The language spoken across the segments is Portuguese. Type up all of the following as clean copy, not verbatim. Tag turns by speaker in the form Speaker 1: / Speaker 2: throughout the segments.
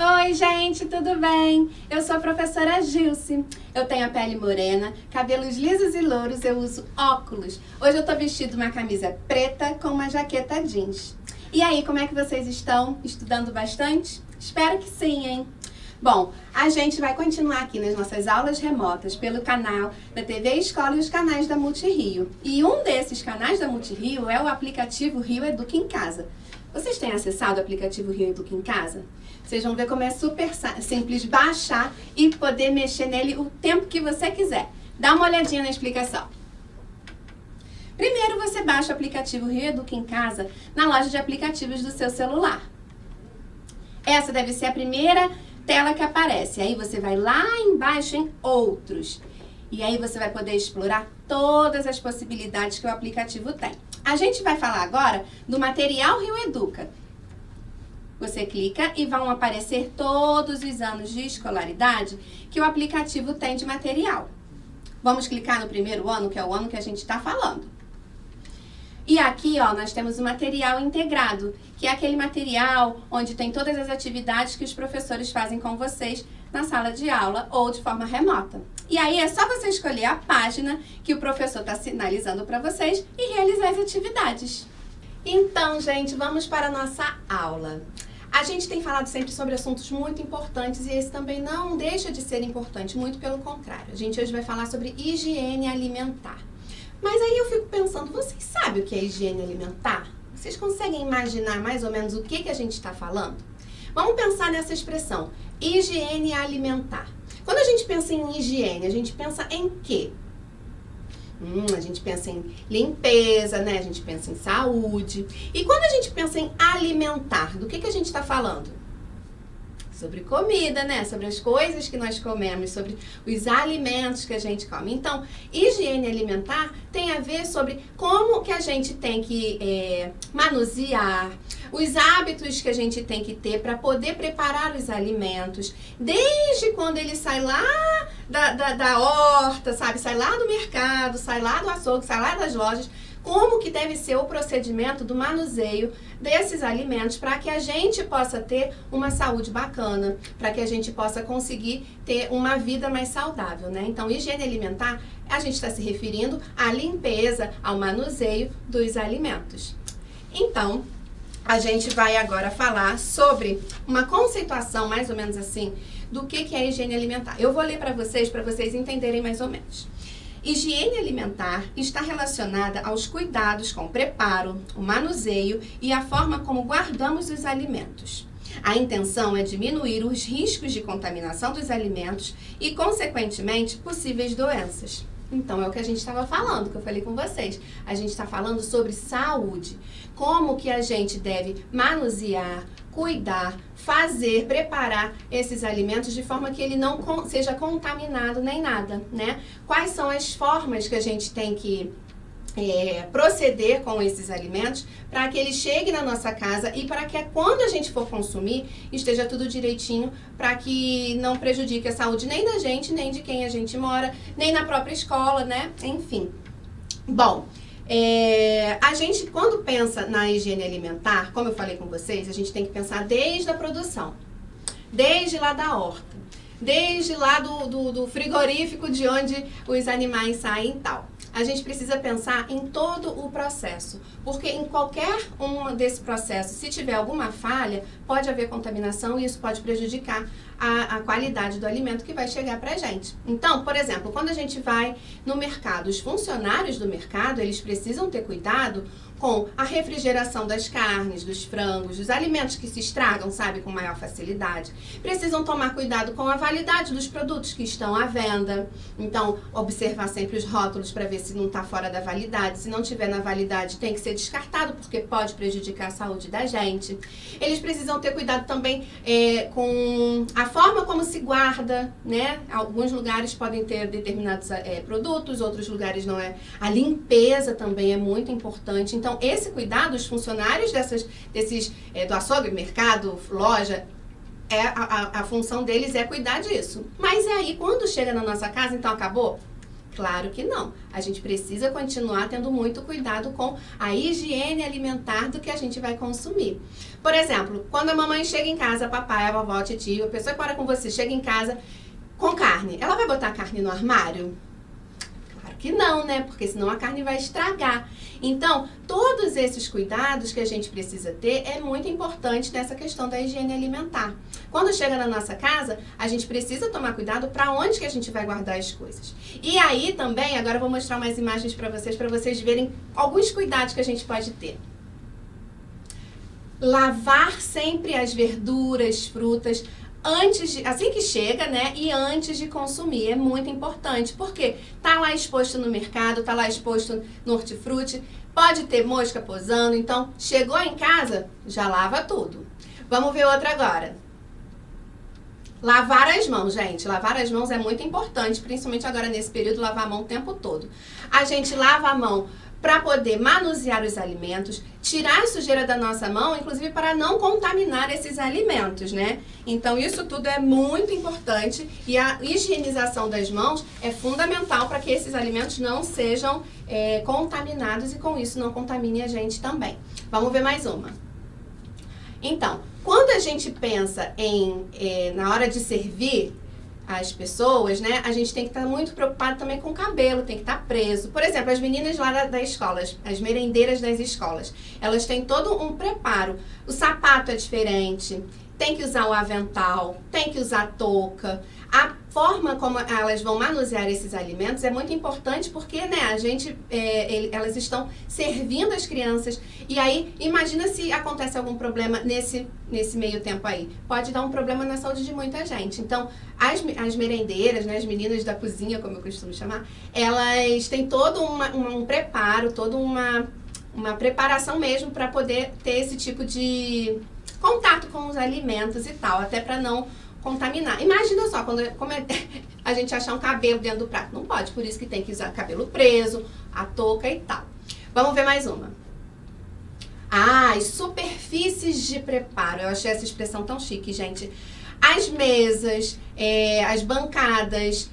Speaker 1: Oi, gente, tudo bem? Eu sou a professora Gilce. Eu tenho a pele morena, cabelos lisos e louros, eu uso óculos. Hoje eu tô vestindo uma camisa preta com uma jaqueta jeans. E aí, como é que vocês estão? Estudando bastante? Espero que sim, hein? Bom, a gente vai continuar aqui nas nossas aulas remotas pelo canal da TV Escola e os canais da Multirio. E um desses canais da Multirio é o aplicativo Rio Educa em Casa. Vocês têm acessado o aplicativo Rio Educa em Casa? Vocês vão ver como é super simples baixar e poder mexer nele o tempo que você quiser. Dá uma olhadinha na explicação. Primeiro você baixa o aplicativo Rio Educa em Casa na loja de aplicativos do seu celular. Essa deve ser a primeira tela que aparece. Aí você vai lá embaixo em Outros. E aí você vai poder explorar todas as possibilidades que o aplicativo tem. A gente vai falar agora do material Rio Educa. Você clica e vão aparecer todos os anos de escolaridade que o aplicativo tem de material. Vamos clicar no primeiro ano, que é o ano que a gente está falando. E aqui, ó, nós temos o material integrado, que é aquele material onde tem todas as atividades que os professores fazem com vocês na sala de aula ou de forma remota. E aí é só você escolher a página que o professor está sinalizando para vocês e realizar as atividades. Então, gente, vamos para a nossa aula. A gente tem falado sempre sobre assuntos muito importantes e esse também não deixa de ser importante, muito pelo contrário. A gente hoje vai falar sobre higiene alimentar. Mas aí eu fico pensando, vocês sabem o que é higiene alimentar? Vocês conseguem imaginar mais ou menos o que a gente está falando? Vamos pensar nessa expressão, higiene alimentar. Quando a gente pensa em higiene, a gente pensa em quê? A gente pensa em limpeza, né? A gente pensa em saúde. E quando a gente pensa em alimentar, do que a gente está falando? Sobre comida, né? Sobre as coisas que nós comemos, sobre os alimentos que a gente come. Então, higiene alimentar tem a ver sobre como que a gente tem que manusear, os hábitos que a gente tem que ter para poder preparar os alimentos, desde quando ele sai lá da horta, sabe? Sai lá do mercado, sai lá do açougue, sai lá das lojas, como que deve ser o procedimento do manuseio desses alimentos para que a gente possa ter uma saúde bacana, para que a gente possa conseguir ter uma vida mais saudável, né? Então, higiene alimentar, a gente está se referindo à limpeza, ao manuseio dos alimentos. Então, a gente vai agora falar sobre uma conceituação, mais ou menos assim, do que é higiene alimentar. Eu vou ler para vocês entenderem mais ou menos. Higiene alimentar está relacionada aos cuidados com o preparo, o manuseio e a forma como guardamos os alimentos. A intenção é diminuir os riscos de contaminação dos alimentos e, consequentemente, possíveis doenças. Então, é o que a gente estava falando, que eu falei com vocês. A gente está falando sobre saúde. Como que a gente deve manusear, cuidar, fazer, preparar esses alimentos de forma que ele não seja contaminado nem nada, né? Quais são as formas que a gente tem que proceder com esses alimentos para que ele chegue na nossa casa e para que quando a gente for consumir esteja tudo direitinho, para que não prejudique a saúde nem da gente, nem de quem a gente mora, nem na própria escola, né? Enfim. Bom, a gente quando pensa na higiene alimentar, como eu falei com vocês, a gente tem que pensar desde a produção, desde lá da horta, desde lá do frigorífico de onde os animais saem e tal. A gente precisa pensar em todo o processo, porque em qualquer um desse processo, se tiver alguma falha, pode haver contaminação e isso pode prejudicar a qualidade do alimento que vai chegar pra gente. Então, por exemplo, quando a gente vai no mercado, os funcionários do mercado, eles precisam ter cuidado com a refrigeração das carnes, dos frangos, dos alimentos que se estragam, sabe, com maior facilidade. Precisam tomar cuidado com a validade dos produtos que estão à venda. Então, observar sempre os rótulos para ver se não está fora da validade. Se não tiver na validade, tem que ser descartado, porque pode prejudicar a saúde da gente. Eles precisam ter cuidado também com a forma como se guarda, né? Alguns lugares podem ter determinados produtos, outros lugares não é. A limpeza também é muito importante. Então, esse cuidado, os funcionários do açougue, mercado, loja, a função deles é cuidar disso. Mas aí, quando chega na nossa casa, então acabou? Claro que não. A gente precisa continuar tendo muito cuidado com a higiene alimentar do que a gente vai consumir. Por exemplo, quando a mamãe chega em casa, papai, a vovó, a titia, a pessoa que mora com você, chega em casa com carne, ela vai botar a carne no armário? Claro que não, né? Porque senão a carne vai estragar. Então, todos esses cuidados que a gente precisa ter é muito importante nessa questão da higiene alimentar. Quando chega na nossa casa, a gente precisa tomar cuidado para onde que a gente vai guardar as coisas. E aí também, agora eu vou mostrar umas imagens para vocês verem alguns cuidados que a gente pode ter. Lavar sempre as verduras, frutas, assim que chega, né? E antes de consumir. É muito importante. Porque tá lá exposto no mercado, tá lá exposto no hortifruti, pode ter mosca posando. Então, chegou em casa, já lava tudo. Vamos ver outra agora. Lavar as mãos, gente. Lavar as mãos é muito importante, principalmente agora nesse período, lavar a mão o tempo todo. A gente lava a mão para poder manusear os alimentos, tirar a sujeira da nossa mão, inclusive para não contaminar esses alimentos, né? Então, isso tudo é muito importante e a higienização das mãos é fundamental para que esses alimentos não sejam contaminados e com isso não contamine a gente também. Vamos ver mais uma. Então, quando a gente pensa na hora de servir as pessoas, né, a gente tem que estar muito preocupado também com o cabelo, tem que estar preso. Por exemplo, as meninas lá da escola, as merendeiras das escolas, elas têm todo um preparo. O sapato é diferente, tem que usar o avental, tem que usar a touca. A forma como elas vão manusear esses alimentos é muito importante porque, né, elas estão servindo as crianças. E aí, imagina se acontece algum problema nesse meio tempo aí. Pode dar um problema na saúde de muita gente. Então, as merendeiras, né, as meninas da cozinha, como eu costumo chamar, elas têm todo um preparo, toda uma preparação mesmo para poder ter esse tipo de contato com os alimentos e tal, até para não contaminar. Imagina só, como a gente achar um cabelo dentro do prato. Não pode, por isso que tem que usar cabelo preso, a touca e tal. Vamos ver mais uma. As superfícies de preparo. Eu achei essa expressão tão chique, gente. As mesas, as bancadas,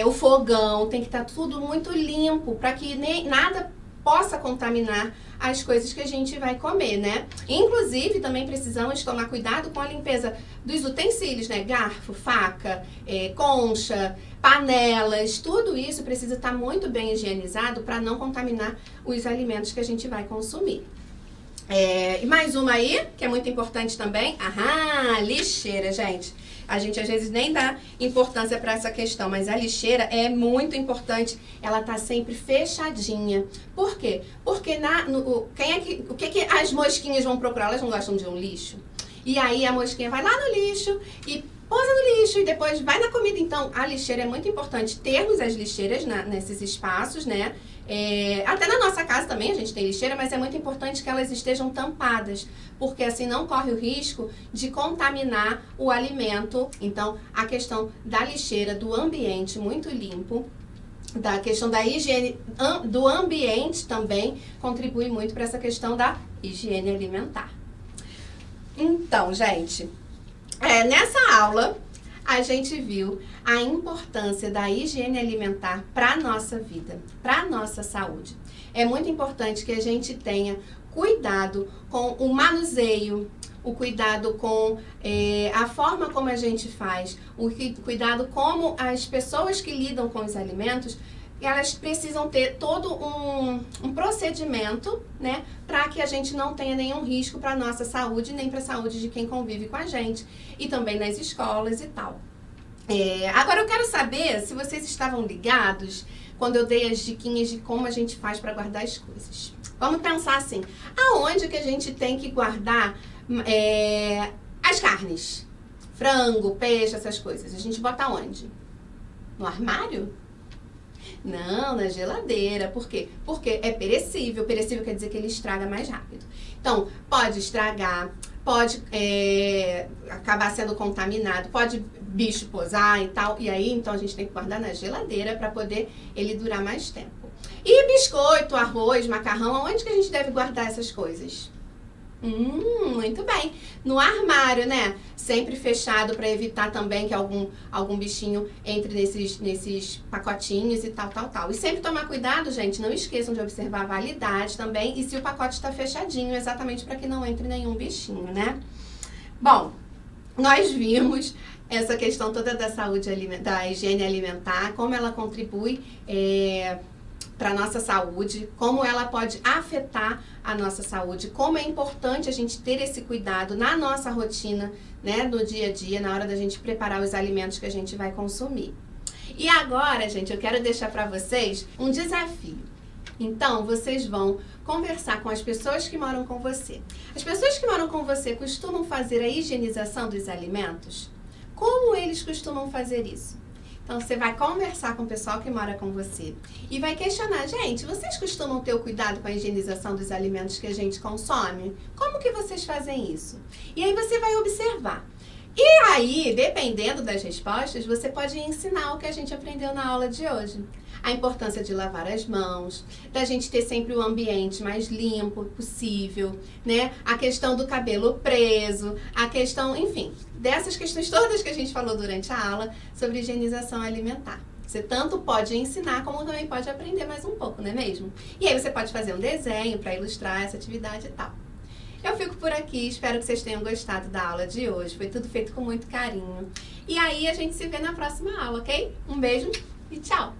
Speaker 1: o fogão, tem que estar tudo muito limpo para que nada possa contaminar as coisas que a gente vai comer, né? Inclusive, também precisamos tomar cuidado com a limpeza dos utensílios, né? Garfo, faca, concha, panelas, tudo isso precisa estar muito bem higienizado para não contaminar os alimentos que a gente vai consumir. E mais uma aí, que é muito importante também. Lixeira, gente. A gente às vezes nem dá importância para essa questão, mas a lixeira é muito importante. Ela tá sempre fechadinha. Por quê? Porque o que as mosquinhas vão procurar? Elas não gostam de um lixo. E aí a mosquinha vai lá no lixo e pousa no lixo e depois vai na comida. Então, a lixeira é muito importante termos as lixeiras nesses espaços, né? Até na nossa casa também a gente tem lixeira, mas é muito importante que elas estejam tampadas, porque assim não corre o risco de contaminar o alimento. Então, a questão da lixeira, do ambiente muito limpo, da questão da higiene do ambiente também contribui muito para essa questão da higiene alimentar. Então, gente, nessa aula a gente viu a importância da higiene alimentar para a nossa vida, para a nossa saúde. É muito importante que a gente tenha cuidado com o manuseio, o cuidado com a forma como a gente faz, o cuidado como as pessoas que lidam com os alimentos, elas precisam ter todo um procedimento, né, para que a gente não tenha nenhum risco para a nossa saúde, nem para a saúde de quem convive com a gente, e também nas escolas e tal. Agora eu quero saber se vocês estavam ligados quando eu dei as diquinhas de como a gente faz para guardar as coisas. Vamos pensar assim, aonde que a gente tem que guardar as carnes? Frango, peixe, essas coisas. A gente bota onde? No armário? Não, na geladeira. Por quê? Porque é perecível. Perecível quer dizer que ele estraga mais rápido. Então, pode estragar, pode acabar sendo contaminado, pode bicho posar e tal. E aí, então, a gente tem que guardar na geladeira para poder ele durar mais tempo. E biscoito, arroz, macarrão, aonde que a gente deve guardar essas coisas? Muito bem. No armário, né? Sempre fechado para evitar também que algum bichinho entre nesses pacotinhos e tal. E sempre tomar cuidado, gente, não esqueçam de observar a validade também e se o pacote está fechadinho, exatamente para que não entre nenhum bichinho, né? Bom, nós vimos essa questão toda da saúde da higiene alimentar, como ela contribui para a nossa saúde, como ela pode afetar a nossa saúde, como é importante a gente ter esse cuidado na nossa rotina, né, no dia a dia, na hora da gente preparar os alimentos que a gente vai consumir. E agora, gente, eu quero deixar para vocês um desafio. Então, vocês vão conversar com as pessoas que moram com você. As pessoas que moram com você costumam fazer a higienização dos alimentos? Como eles costumam fazer isso? Então, você vai conversar com o pessoal que mora com você e vai questionar, gente, vocês costumam ter o cuidado com a higienização dos alimentos que a gente consome? Como que vocês fazem isso? E aí você vai observar. E aí, dependendo das respostas, você pode ensinar o que a gente aprendeu na aula de hoje. A importância de lavar as mãos, da gente ter sempre o ambiente mais limpo possível, né? A questão do cabelo preso, a questão, enfim, dessas questões todas que a gente falou durante a aula sobre higienização alimentar. Você tanto pode ensinar, como também pode aprender mais um pouco, não é mesmo? E aí você pode fazer um desenho para ilustrar essa atividade e tal. Eu fico por aqui, espero que vocês tenham gostado da aula de hoje. Foi tudo feito com muito carinho. E aí a gente se vê na próxima aula, ok? Um beijo e tchau!